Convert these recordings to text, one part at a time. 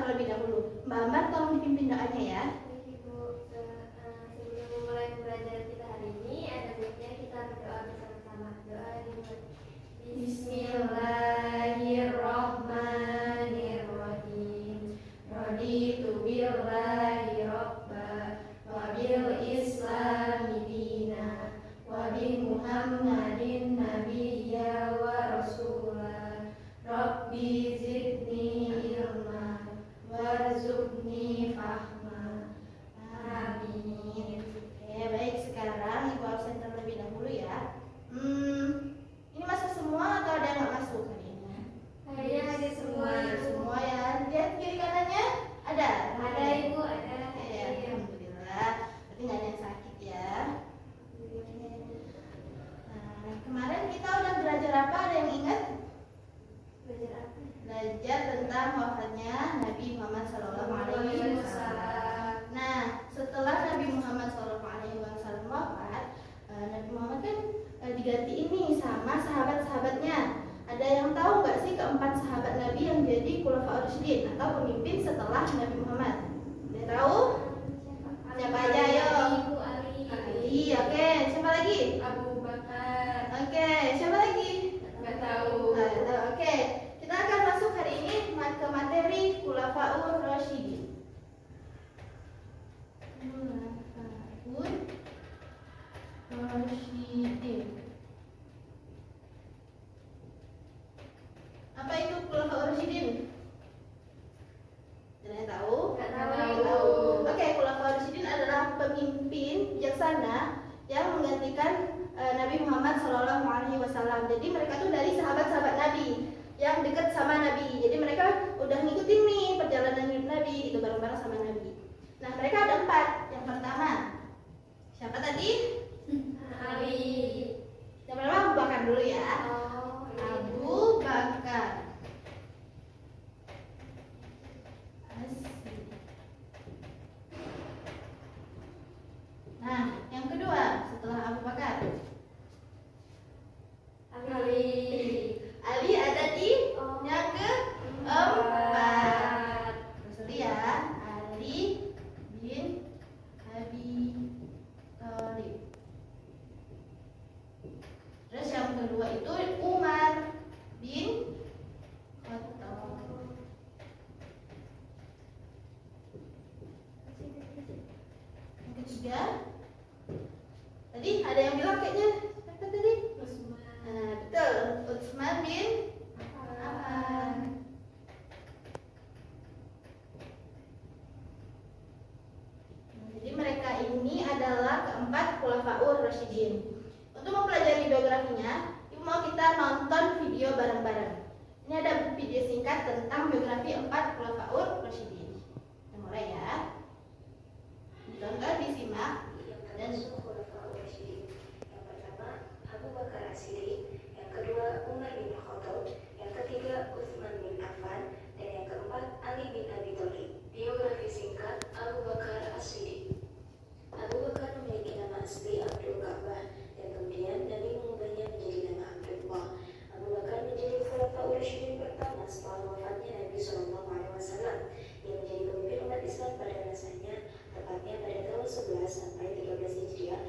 terlebih dahulu. Mbak Ambar tolong dipimpin doanya ya. Ibu, sebelum memulai pembelajaran kita hari ini, ada baiknya kita berdoa bersama-sama. Doa dimulai. Bismillahirrahmanirrahim. Raditu billahi robba wa bil islami dina wa bi Muhammadin nabiyya wa rasulah. Rabbi zidni ilma warzuqni fahma. Amin. Oke, baik, sekarang Ibu absen terlebih dahulu ya. Ini masuk semua atau ada yang nggak masuk hari ini? Ada semua. Semua ya. Lihat kiri kanannya ada. Ada Ibu, ada. Ya, alhamdulillah. Berarti nggak ada yang sakit ya. Nah, kemarin kita udah belajar apa? Ada yang ingat? Belajar apa? Belajar tentang wafatnya Nabi Muhammad SAW. Nah, setelah Nabi Muhammad SAW wafat, Nabi Muhammad kan diganti ini sama sahabat-sahabatnya. Ada yang tahu nggak sih keempat sahabat Nabi yang jadi Khulafaur Rasyidin atau pemimpin setelah Nabi Muhammad? Ada tahu? Siapa aja? Ayo. Ibu Ali. Ali, oke. Siapa lagi? Abu Bakar. Oke. Siapa lagi? Nggak tahu. Nggak tahu. Oke. Kita akan masuk hari ini ke materi Khulafaur Rasyidin. Khulafaur Rasyidin. Apa itu Khulafaur Rasyidin? Ada yang tahu? Nggak Tahu. Oke, Khulafaur Rasyidin adalah pemimpin bijaksana yang menggantikan Nabi Muhammad SAW. Jadi mereka tuh dari sahabat-sahabat Nabi yang dekat sama Nabi. Jadi mereka udah ngikutin nih perjalanan hidup Nabi gitu bareng-bareng sama Nabi. Nah, mereka ada 4. Yang pertama, siapa tadi? Ali. Yang pertama Abu Bakar dulu ya. Oh, Abu Bakar. Nah, yang kedua setelah Abu Bakar, Ali. Ali ada di yang keempat. Terus ya, Ali bin Abi Thalib. Terus yang kedua itu Umar bin Khattab. Yang ketiga, tadi ada yang bilang kayaknya siapa tadi? Nah, betul, Utsman bin Affan. Jadi mereka ini adalah keempat Khulafaur Rasyidin. Untuk mempelajari biografinya, Ibu mau kita nonton video bareng-bareng. Ini ada video singkat tentang biografi 4 Khulafaur Rasyidin. Kita mulai ya. Ditonton, disimak. Dan yang pertama Abu Bakar As-Siddiq, yang kedua Umar bin Khattab, yang ketiga Utsman bin Affan, dan yang keempat Ali bin Abi Thalib. Biografi singkat Abu Bakar As-Siddiq. Abu Bakar memiliki nama asli Abdul Ka'bah dan kemudian Nabi mengubahnya menjadi nama Abdullah. Abu Bakar menjadi Khulafaur Rasyidin pertama setelah wafatnya Nabi SAW. Dia menjadi pemimpin umat Islam pada masanya, tepatnya pada tahun 11 sampai 13 Hijriah,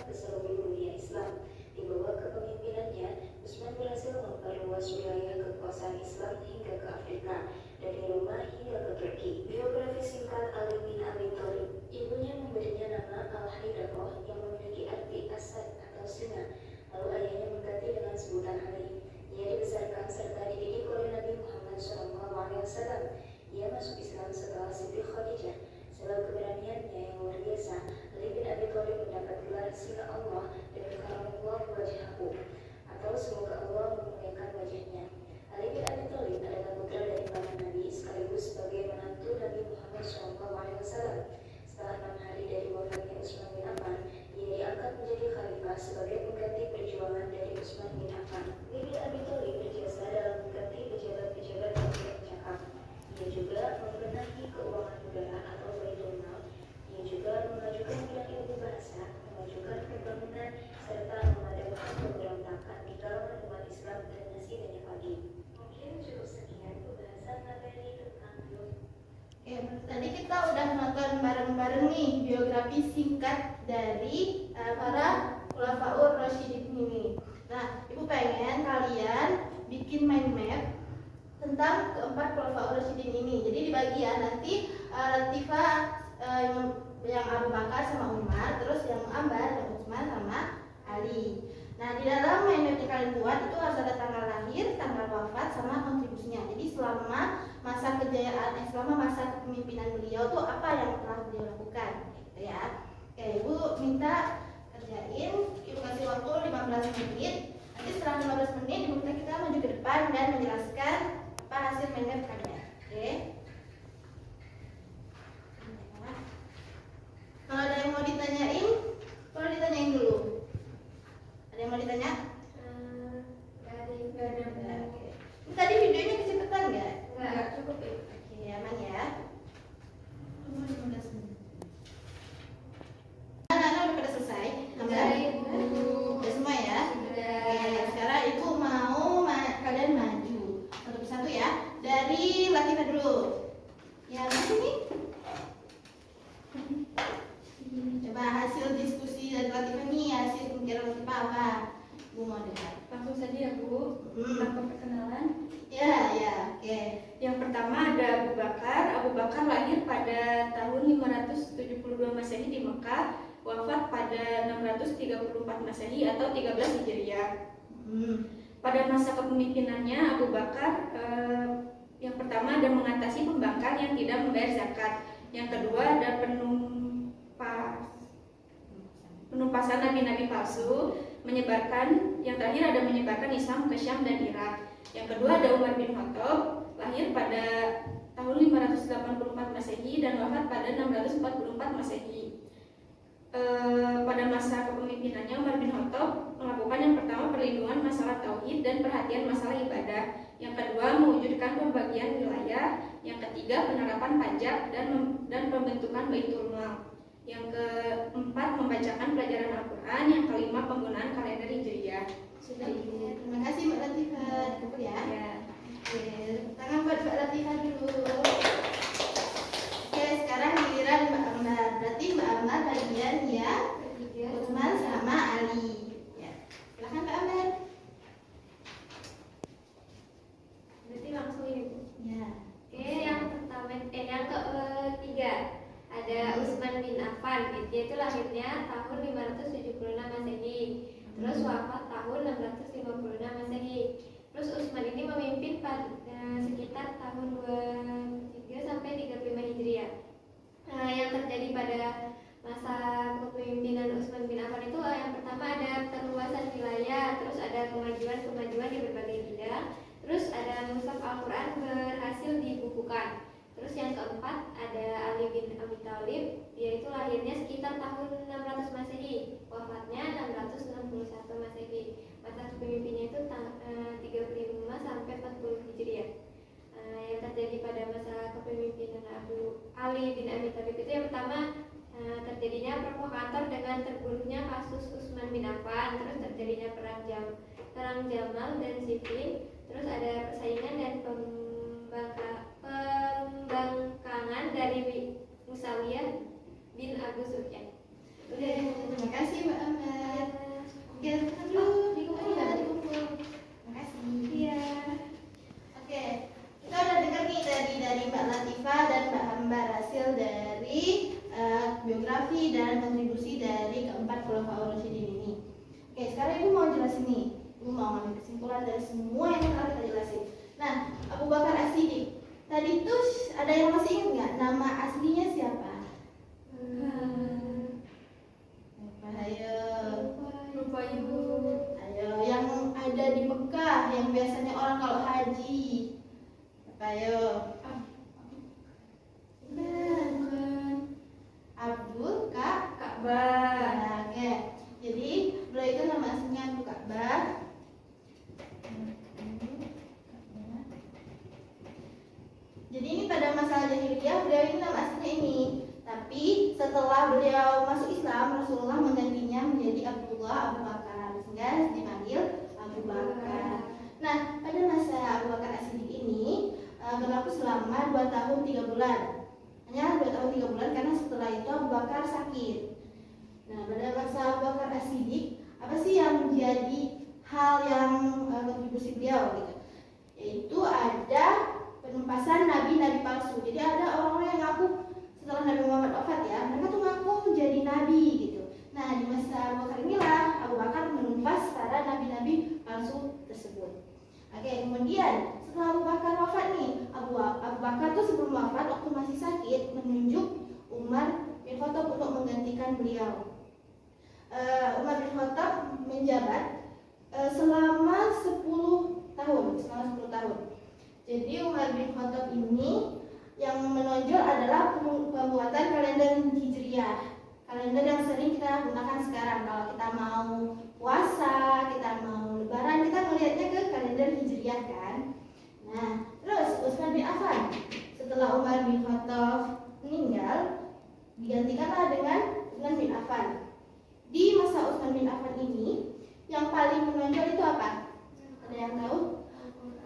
ke seluruh dunia Islam. Di bawah kepemimpinannya, Utsman berhasil memperluas wilayah kekuasaan Islam hingga ke Afrika, dari Roma hingga ke Turki. Biografi singkat Ali bin Abi Thalib. Ibunya memberinya nama Al-Haidarah yang memiliki arti asad atau singa. Lalu ayahnya mengganti dengan sebutan Ali. Ia dibesarkan serta dididik oleh Nabi Muhammad SAW. Ia masuk Islam setelah Siti Khadijah. Sebab keberaniannya yang luar biasa, Ali bin Abi Thalib mendapat gelar Singa Allah dan karamallahu wajhahu, atau semoga Allah memuliakan wajahnya. Ali bin Abi Thalib adalah putra dari paman Nabi sekaligus sebagai menantu Nabi Muhammad SAW. Setelah 6 hari dari wafatnya Utsman bin Affan, ia diangkat menjadi khalifah sebagai pengganti perjuangan dari Utsman bin Affan. Ali bin Abi Thalib berjasa dalam mengganti pejabat-pejabat yang tidak cakap. Ia juga membenahi keuangan negara atau Baitul Mal. Ia juga memajukan bidang ilmu bahasa, memajukan pembangunan, serta memadamkan pemberontakan di kalangan umat Islam dan masih banyak lagi. Mungkin cukup sekian pembahasan materi tentang beliau. Oke, tadi kita udah nonton bareng-bareng nih biografi singkat dari para Khulafaur Rasyidin ini. Nah, Ibu pengen kalian bikin mind map tentang keempat Khulafaur Rasyidin ini. Jadi dibagi ya, nanti Latifah yang Abu Bakar sama Umar, terus yang Ambar, yang Utsman sama Ali. Nah, di dalam mind map yang kalian buat itu harus ada tanggal lahir, tanggal wafat, sama kontribusinya. Jadi selama masa kejayaan, selama masa kepemimpinan beliau tuh apa yang telah beliau lakukan, gitu ya. Oke, Ibu minta kerjain, Ibu kasih waktu 15 menit. Nanti setelah 15 menit, Ibu minta kita maju ke depan dan menjelaskan apa hasil mind map kalian. Oke. Kalau ada yang mau ditanyain, boleh ditanyain dulu. Ada yang mau ditanya? Nggak ada. Oke. Tadi videonya kecepatan nggak? Nggak, cukup ya. Oke, aman ya. Anak-anak udah pada selesai? Sudah, Ibu. Udah semua ya? Sudah. Oke, sekarang Ibu mau kalian maju satu persatu ya. Dari Latifah dulu. Yang sini. Coba hasil diskusi dari Latifah nih, hasil pemikiran Latifah apa? Bu mau dengar. Langsung saja ya Bu, tanpa perkenalan. Ya, oke. Yang pertama ada Abu Bakar. Abu Bakar lahir pada tahun 572 Masehi di Mekah, wafat pada 634 Masehi atau 13 Hijriah. Pada masa kepemimpinannya Abu Bakar yang pertama ada mengatasi pembangkang yang tidak membayar zakat. Yang kedua ada penumpasan nabi-nabi palsu, yang terakhir ada menyebarkan Islam ke Syam dan Irak. Yang kedua ada Umar bin Khattab, lahir pada tahun 584 Masehi dan wafat pada 644 Masehi. Pada masa kepemimpinannya Umar bin Khattab melakukan yang pertama perlindungan masalah tauhid dan perhatian masalah ibadah. Yang kedua mewujudkan pembagian wilayah. Yang ketiga penerapan pajak dan pembentukan Baitul Mal. Yang keempat membacakan pelajaran Al-Quran. Yang kelima penggunaan kalender Hijriah. Sudah. Terima kasih Mbak Latifah. Cukup ya. Oke, tangan buat Mbak Latifah dulu. Oke, sekarang giliran Mbak Amar. Berarti Mbak Amar bagian yang Utsman sama Ali. Ya, silakan Mbak Amar. Berarti langsung ini Bu. Ya. Oke, yang pertama, yang ketiga ada Utsman bin Affan. Dia itu lahirnya tahun 576 Masehi, terus wafat tahun 656 Masehi. Terus Utsman ini memimpin pada sekitar tahun 23 sampai 35 Hijriah. Yang terjadi pada masa kepemimpinan Utsman bin Affan itu yang pertama ada perluasan wilayah, terus ada kemajuan di berbagai bidang, terus ada mushaf Al-Quran berhasil dibukukan. Terus yang keempat ada Ali bin Abi Thalib, yaitu lahirnya sekitar tahun 600 Masehi, wafatnya 661 Masehi. Masa kepemimpinannya itu 35 sampai 40 Hijriah. Yang terjadi pada masa kepemimpinan Ali bin Abi Thalib itu yang pertama terjadinya provokator dengan terbunuhnya kasus Utsman bin Affan, terus terjadinya perang Jamal dan Siffin, terus ada persaingan dan pembangkangan dari Muawiyah bin Abu Sufyan. Terima kasih Mbak Amar. kesimpulan dari semua yang telah kita jelasin. Nah, Abu Bakar As-Siddiq. Tadi tuh ada yang masih ingat nggak nama aslinya siapa? Ayo. Lupa ibu. Ayo, yang ada di Mekah, yang biasanya orang kalau haji. Ayo. Bukan. Abdul Ka'bah. Oke. Jadi beliau itu nama aslinya Abu Ka'bah. Jadi ini pada masa jahiliyah beliau ini nama aslinya ini. Tapi setelah beliau masuk Islam, Rasulullah menggantinya menjadi Abdullah Abu Bakar, sehingga dipanggil Abu Bakar. Nah, pada masa Abu Bakar As-Siddiq ini berlaku selama 2 tahun 3 bulan. Hanya 2 tahun 3 bulan karena setelah itu Abu Bakar sakit. Nah, pada masa Abu Bakar As-Siddiq, apa sih yang menjadi hal yang kontribusi beliau gitu? Yaitu ada penumpasan nabi-nabi palsu. Jadi ada orang-orang yang ngaku setelah Nabi Muhammad wafat ya, mereka tuh ngaku menjadi nabi gitu. Nah, di masa Abu Bakar inilah Abu Bakar menumpas para nabi-nabi palsu tersebut. Oke, kemudian setelah Abu Bakar wafat nih, Abu Bakar tuh sebelum wafat waktu masih sakit menunjuk Umar bin Khattab untuk menggantikan beliau. Umar bin Khattab menjabat selama 10 tahun. Jadi Umar bin Khattab ini yang menonjol adalah pembuatan kalender Hijriah. Kalender yang sering kita gunakan sekarang. Kalau kita mau puasa, kita mau lebaran, kita melihatnya ke kalender Hijriah kan. Nah, terus Utsman bin Affan. Setelah Umar bin Khattab meninggal, digantikanlah dengan Utsman bin Affan. Di masa Utsman bin Affan ini, yang paling menonjol itu apa? Ada yang tahu?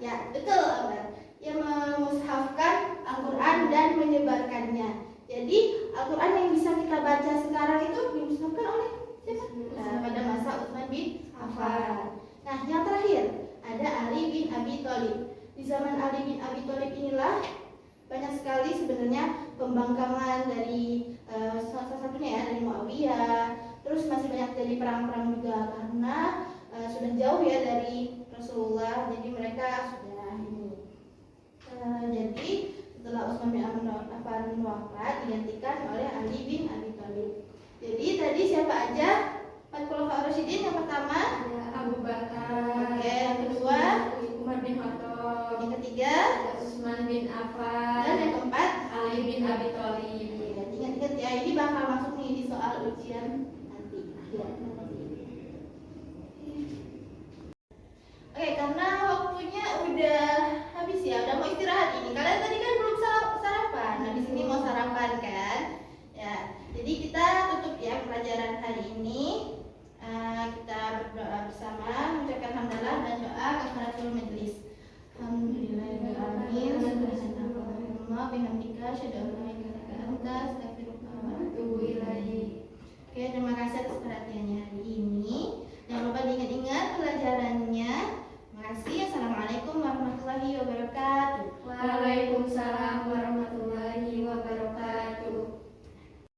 Ya, betul, Ambar. Yang memushafkan Al-Quran dan menyebarkannya. Jadi Al-Quran yang bisa kita baca sekarang itu dimushafkan oleh siapa? Pada masa Utsman bin Affan. Nah, yang terakhir ada Ali bin Abi Thalib. Di zaman Ali bin Abi Thalib inilah banyak sekali sebenarnya pembangkangan dari salah satunya ya dari Muawiyah. Terus masih banyak dari perang-perang juga karena sudah jauh ya dari Rasulullah. Jadi mereka sudah ini. Jadi setelah Utsman bin Affan wafat digantikan oleh Ali bin Abi Thalib. Jadi tadi siapa aja? 4 khulafaur rasyidin. Yang pertama Abu Bakar. Oke, yang kedua Umar bin Khattab. yang ketiga Utsman bin Affan. dan yang keempat Ali bin Abi Thalib. Ingat-ingat ya, ini bakal masuk nih di soal ujian nanti akhir. Oke, karena waktunya udah habis ya, udah mau istirahat ini. Kalian tadi kan belum sarapan. Nah, di sini mau sarapan kan? Ya, jadi kita tutup ya pelajaran hari ini. Kita berdoa bersama, mengucapkan hamdalah dan doa kafaratul majlis. Alhamdulillahirabbil alamin. Subhanallah bihamdika, asyhadu an la